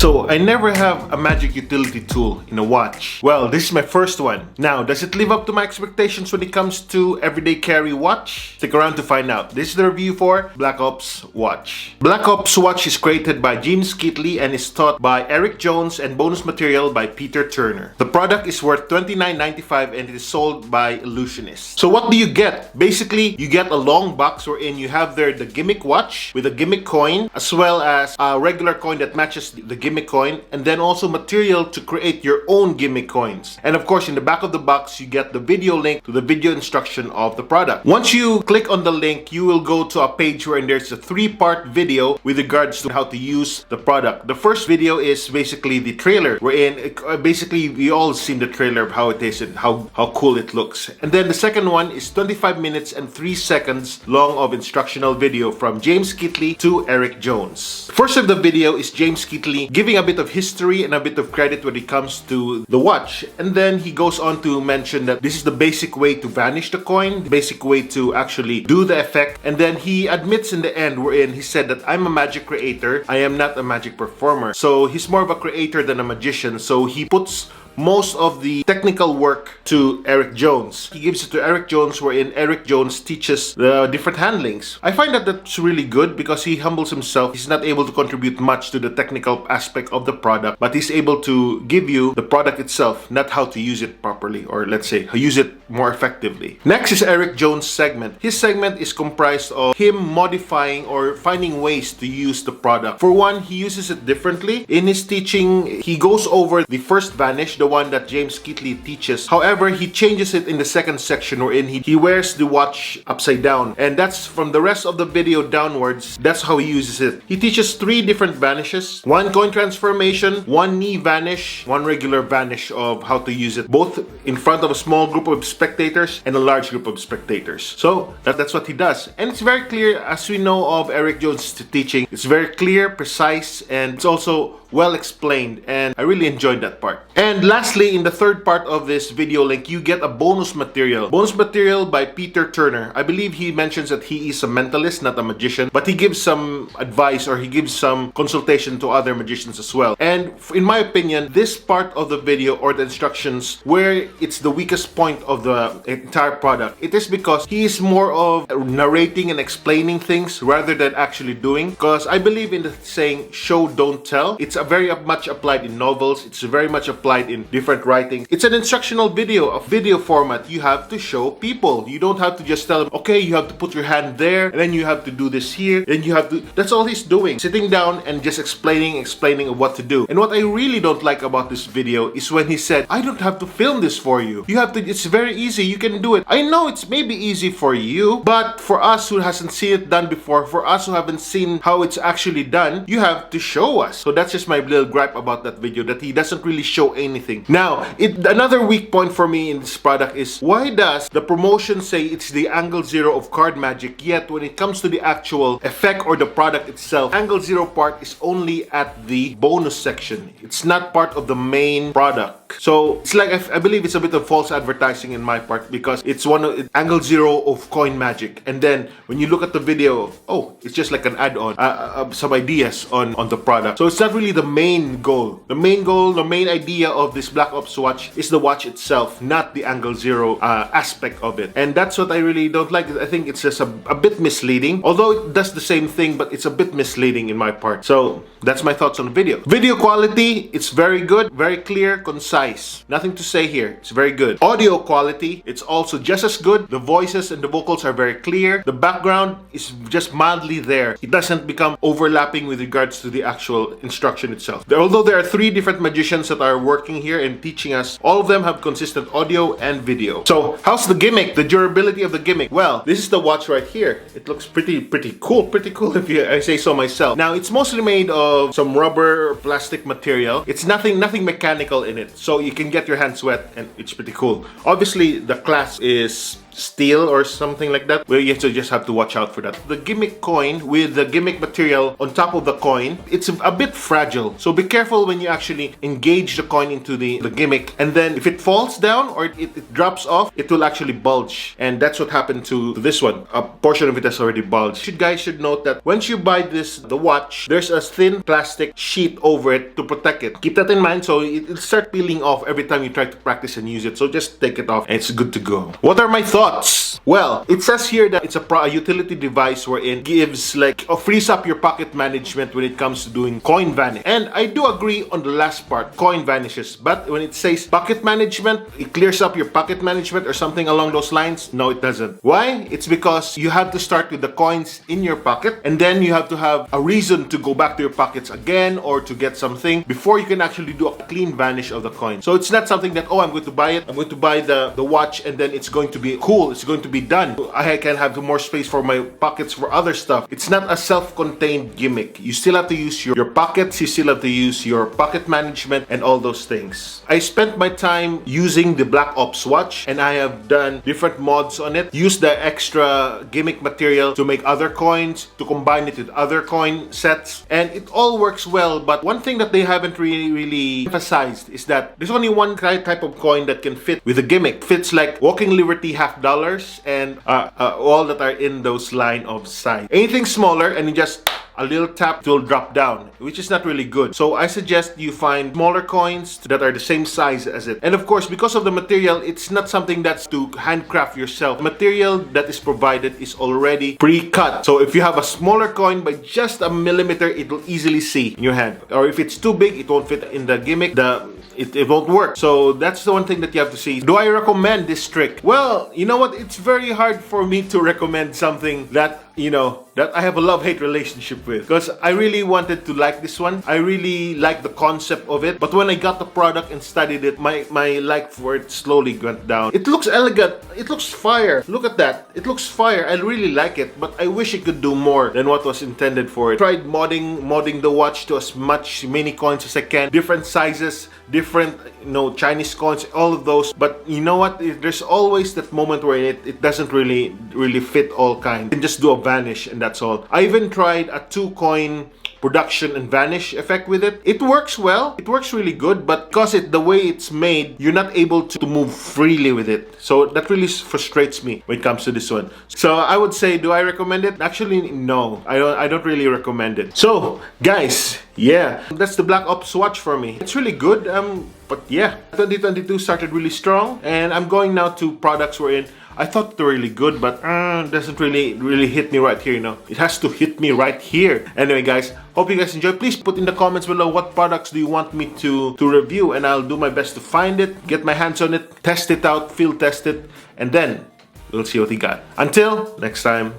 So, I never have a magic utility tool in a watch. Well, this is my first one. Now, does it live up to my expectations when it comes to everyday carry watch? Stick around to find out. This is the review for Black Ops Watch. Black Ops Watch is created by James Keatley and is taught by Eric Jones and bonus material by Peter Turner. The product is worth $29.95 and it is sold by Illusionist. So what do you get? Basically, you get a long box wherein you have there the gimmick watch with a gimmick coin, as well as a regular coin that matches the gimmick coin, and then also material to create your own gimmick coins. And of course, in the back of the box, you get the video link to the video instruction of the product. Once you click on the link, you will go to a page where there's a 3-part video with regards to how to use the product. The first video is basically the trailer, wherein basically we all seen the trailer of how it is and how cool it looks. And then the second one is 25 minutes and 3 seconds long of instructional video from James Keatley to Eric Jones. First of the video is James Keatley giving a bit of history and a bit of credit when it comes to the watch. And then he goes on to mention that this is the basic way to vanish the coin, the basic way to actually do the effect. And then he admits in the end wherein he said that I'm a magic creator, I am not a magic performer. So he's more of a creator than a magician. So he puts most of the technical work to Eric Jones. He gives it to Eric Jones wherein Eric Jones teaches the different handlings. I find that that's really good because he humbles himself. He's not able to contribute much to the technical aspect of the product, but he's able to give you the product itself, not how to use it properly, or let's say use it more effectively. Next is Eric Jones' segment. His segment is comprised of him modifying or finding ways to use the product. For one, he uses it differently. In his teaching, he goes over the first vanish, the one that James Keatley teaches. However, he changes it in the second section wherein he wears the watch upside down. And that's from the rest of the video downwards. That's how he uses it. He teaches 3 different vanishes. 1 coin transformation, 1 knee vanish, 1 regular vanish of how to use it, both in front of a small group of spectators and a large group of spectators. So that's what he does. And it's very clear, as we know of Eric Jones' teaching. It's very clear, precise, and it's also well explained, and I really enjoyed that part. And lastly, in the third part of this video link, you get a bonus material. Bonus material by Peter Turner. I believe he mentions that he is a mentalist, not a magician, but he gives some advice or he gives some consultation to other magicians as well. And in my opinion, this part of the video or the instructions where it's the weakest point of the entire product, it is because he is more of narrating and explaining things rather than actually doing. Because I believe in the saying, show, don't tell. It's very much applied in novels. It's very much applied in different writings. It's an instructional video, a video format. You have to show people. You don't have to just tell them, okay, you have to put your hand there, and then you have to do this here, and you have to... That's all he's doing. Sitting down and just explaining what to do. And what I really don't like about this video is when he said, I don't have to film this for you. You have to... It's very easy. You can do it. I know it's maybe easy for you, but for us who hasn't seen it done before, for us who haven't seen how it's actually done, you have to show us. So that's just my little gripe about that video, that he doesn't really show anything. Now, another weak point for me in this product is, why does the promotion say it's the Angle Zero of card magic, yet when it comes to the actual effect or the product itself, Angle Zero part is only at the bonus section. It's not part of the main product. So it's like, I believe it's a bit of false advertising in my part, because it's one of Angle Zero of coin magic, and then when you look at the video, oh, it's just like an add-on, some ideas on the product. So it's not really the main goal. The main idea of this Black Ops watch is the watch itself, not the Angle Zero aspect of it. And that's what I really don't like. I think it's just a bit misleading. Although it does the same thing, but it's a bit misleading in my part. So that's my thoughts on the video. Video quality, it's very good, very clear, concise. Nothing to say here. It's very good. Audio quality, it's also just as good. The voices and the vocals are very clear. The background is just mildly there. It doesn't become overlapping with regards to the actual instruction itself. Although there are 3 different magicians that are working here and teaching us, all of them have consistent audio and video. So how's the gimmick, the durability of the gimmick? Well, this is the watch right here. It looks pretty cool if I say so myself. Now, it's mostly made of some rubber or plastic material. It's nothing mechanical in it, so you can get your hands wet and it's pretty cool. Obviously, the clasp is steel or something like that. Well, you just have to watch out for that. The gimmick coin with the gimmick material on top of the coin, it's a bit fragile. So be careful when you actually engage the coin into the gimmick. And then if it falls down or it drops off, it will actually bulge. And that's what happened to this one. A portion of it has already bulged. You guys should note that once you buy the watch, there's a thin plastic sheet over it to protect it. Keep that in mind, so it'll start peeling off every time you try to practice and use it. So just take it off and it's good to go. What are my thoughts? Well, it says here that it's a utility device wherein gives frees up your pocket management when it comes to doing coin vanish. And I do agree on the last part, coin vanishes. But when it says pocket management, it clears up your pocket management or something along those lines, no, it doesn't. Why? It's because you have to start with the coins in your pocket and then you have to have a reason to go back to your pockets again or to get something before you can actually do a clean vanish of the coin. So it's not something that, oh, I'm going to buy it, I'm going to buy the watch and then it's going to be cool, it's going to be done. I can have more space for my pockets for other stuff. It's not a self-contained gimmick. You still have to use your pockets, you still have to use your pocket management and all those things. I spent my time using the Black Ops watch and I have done different mods on it. Use the extra gimmick material to make other coins, to combine it with other coin sets, and it all works well. But one thing that they haven't really emphasized is that there's only one type of coin that can fit with a gimmick. Fits like Walking Liberty $50 and all that are in those line of size. Anything smaller and you just a little tap, it will drop down, which is not really good. So I suggest you find smaller coins that are the same size as it. And of course, because of the material, it's not something that's to handcraft yourself. The material that is provided is already pre-cut. So if you have a smaller coin by just a millimeter, it will easily see in your hand. Or if it's too big, it won't fit in the gimmick. It won't work. So that's the one thing that you have to see. Do I recommend this trick? Well, you know what? It's very hard for me to recommend something that, that I have a love-hate relationship with. Because I really wanted to like this one. I really like the concept of it. But when I got the product and studied it, my like for it slowly went down. It looks elegant. It looks fire. Look at that. It looks fire. I really like it. But I wish it could do more than what was intended for it. I tried modding the watch to as many coins as I can. Different sizes, different Chinese coins, all of those. But you know what? There's always that moment where it doesn't really fit all kinds. You can just do a vanish and that's all. I even tried a 2-coin production and vanish effect with it. It works well. It works really good, but because the way it's made, you're not able to move freely with it. So that really frustrates me when it comes to this one. So I would say, do I recommend it? Actually, no. I don't really recommend it. So, guys, yeah, that's the Black Ops watch for me. It's really good. But yeah, 2022 started really strong, and I'm going now to products wherein I thought they were really good, but doesn't really hit me right here, It has to hit me right here. Anyway, guys, hope you guys enjoy. Please put in the comments below what products do you want me to review, and I'll do my best to find it, get my hands on it, test it out, field test it, and then we'll see what we got. Until next time.